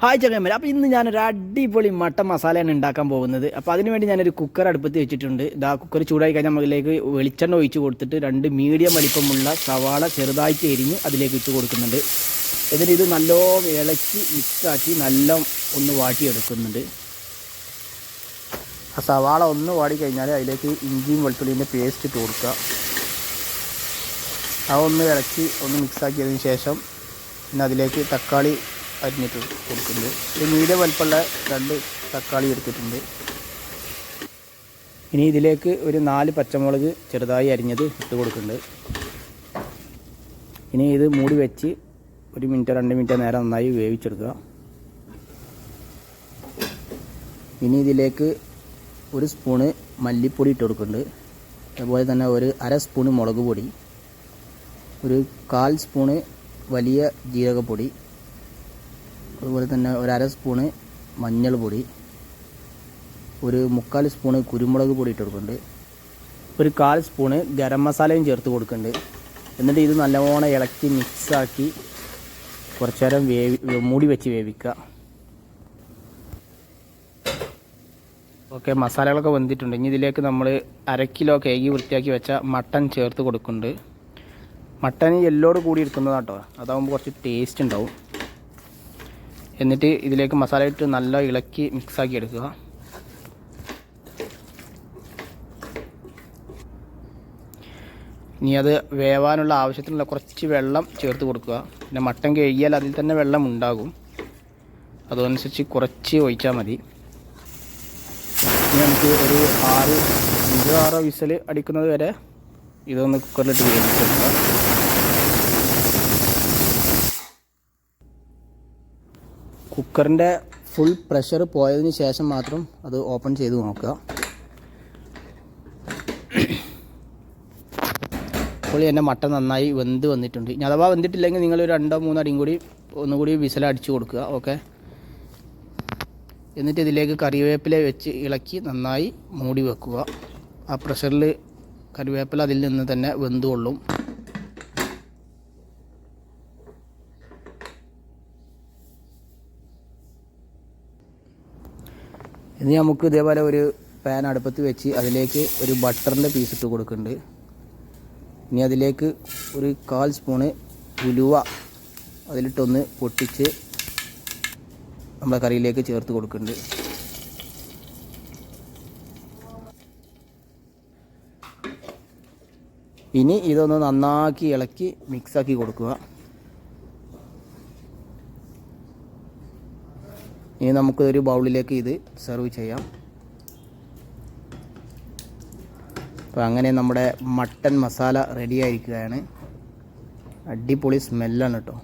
Hi ചങ്ങന്മാർ, അപ്പോൾ ഇന്ന് ഞാനൊരു അടിപൊളി മട്ടൻ മസാലയാണ് ഉണ്ടാക്കാൻ പോകുന്നത്. അപ്പോൾ അതിനുവേണ്ടി ഞാനൊരു കുക്കർ അടുപ്പത്ത് വെച്ചിട്ടുണ്ട്. ഇതാ കുക്കർ ചൂടായി കഴിഞ്ഞാൽ നമ്മളിലേക്ക് വെളിച്ചെണ്ണ ഒഴിച്ച് കൊടുത്തിട്ട് 2 മീഡിയം വലിപ്പമുള്ള സവാള ചെറുതായിട്ട് എരിഞ്ഞ് അതിലേക്ക് ഇട്ട് കൊടുക്കുന്നുണ്ട്. എന്നിട്ട് ഇത് നല്ലോണം ഇളക്കി മിക്സാക്കി നല്ല ഒന്ന് വാട്ടിയെടുക്കുന്നുണ്ട്. ആ സവാള ഒന്ന് വാടിക്കഴിഞ്ഞാൽ അതിലേക്ക് ഇഞ്ചിയും വെളുത്തുള്ളിൻ്റെ പേസ്റ്റ് ഇട്ട് കൊടുക്കുക. അതൊന്ന് ഇളക്കി ഒന്ന് മിക്സാക്കിയതിന് ശേഷം പിന്നെ അതിലേക്ക് തക്കാളി അരിഞ്ഞിട്ട് കൊടുക്കുന്നുണ്ട്. ഒരു മീഡിയം വലിപ്പമുള്ള 2 തക്കാളി എടുത്തിട്ടുണ്ട്. ഇനി ഇതിലേക്ക് ഒരു 4 പച്ചമുളക് ചെറുതായി അരിഞ്ഞത് ഇട്ട് കൊടുക്കുന്നുണ്ട്. ഇനി ഇത് മൂടി വെച്ച് 1 മിനിറ്റ് 2 മിനിറ്റ് നേരം നന്നായി വേവിച്ചെടുക്കുക. ഇനി ഇതിലേക്ക് 1 സ്പൂണ് മല്ലിപ്പൊടി ഇട്ട് കൊടുക്കുന്നുണ്ട്. അതുപോലെ തന്നെ ഒരു 1/2 സ്പൂണ് മുളക് പൊടി, ഒരു 1/4 സ്പൂണ് വലിയ ജീരകപ്പൊടി, അതുപോലെ തന്നെ ഒരു 1/2 സ്പൂണ് മഞ്ഞൾ പൊടി, ഒരു 3/4 സ്പൂണ് കുരുമുളക് പൊടി ഇട്ട് കൊടുക്കുന്നുണ്ട്. ഒരു 1/4 സ്പൂണ് ഗരം മസാലയും ചേർത്ത് കൊടുക്കുന്നുണ്ട്. എന്നിട്ട് ഇത് നല്ലവണ്ണം ഇളക്കി മിക്സാക്കി കുറച്ച് നേരം മൂടി വെച്ച് വേവിക്കുക. ഓക്കെ, മസാലകളൊക്കെ വെന്തിട്ടുണ്ട്. ഇനി ഇതിലേക്ക് നമ്മൾ 1/2 കിലോ കേകി വൃത്തിയാക്കി വെച്ച മട്ടൻ ചേർത്ത് കൊടുക്കുന്നുണ്ട്. മട്ടൻ എല്ലോട് കൂടി എടുക്കുന്നതാണ് കേട്ടോ, അതാകുമ്പോൾ കുറച്ച് ടേസ്റ്റ് ഉണ്ടാവും. എന്നിട്ട് ഇതിലേക്ക് മസാല ഇട്ട് നല്ല ഇളക്കി മിക്സാക്കി എടുക്കുക. ഇനി അത് വേവാനുള്ള ആവശ്യത്തിനുള്ള കുറച്ച് വെള്ളം ചേർത്ത് കൊടുക്കുക. പിന്നെ മട്ടൻ കഴുകിയാൽ അതിൽ തന്നെ വെള്ളം ഉണ്ടാകും, അതനുസരിച്ച് കുറച്ച് ഒഴിച്ചാൽ മതി. ഇനി നമുക്ക് ഒരു 5-6 വിസിൽ അടിക്കുന്നത് വരെ ഇതൊന്ന് കുക്കറിലിട്ട് വേവിച്ചെടുക്കുക. കുക്കറിൻ്റെ ഫുൾ പ്രഷർ പോയതിന് ശേഷം മാത്രം അത് ഓപ്പൺ ചെയ്ത് നോക്കുക. അപ്പോൾ എൻ്റെ മട്ടൻ നന്നായി വെന്ത് വന്നിട്ടുണ്ട്. ഇനി അഥവാ വെന്തിട്ടില്ലെങ്കിൽ നിങ്ങൾ 2-3 അടിയും കൂടി ഒന്നുകൂടി വിസിലടിച്ച് കൊടുക്കുക. ഓക്കെ, എന്നിട്ട് ഇതിലേക്ക് കറിവേപ്പില വെച്ച് ഇളക്കി നന്നായി മൂടി വെക്കുക. ആ പ്രഷറിൽ കറിവേപ്പില അതിൽ നിന്ന് തന്നെ വെന്തുകൊള്ളും. ഇനി നമുക്ക് ഇതേപോലെ ഒരു പാൻ അടുപ്പത്ത് വെച്ച് അതിലേക്ക് ഒരു ബട്ടറിൻ്റെ പീസ് ഇട്ട് കൊടുക്കുന്നുണ്ട്. ഇനി അതിലേക്ക് ഒരു 1/4 സ്പൂണ് ഉലുവ അതിലിട്ടൊന്ന് പൊട്ടിച്ച് നമ്മുടെ കറിയിലേക്ക് ചേർത്ത് കൊടുക്കുന്നുണ്ട്. ഇനി ഇതൊന്ന് നന്നാക്കി ഇളക്കി മിക്സാക്കി കൊടുക്കുക. ഇനി നമുക്ക് ഒരു ബൗളിലേക്ക് ഇത് സെർവ് ചെയ്യാം. അപ്പോൾ അങ്ങനെ നമ്മുടെ മട്ടൻ മസാല റെഡി ആയിരിക്കുകയാണ്. അടിപൊളി സ്മെല്ലാണ് കേട്ടോ.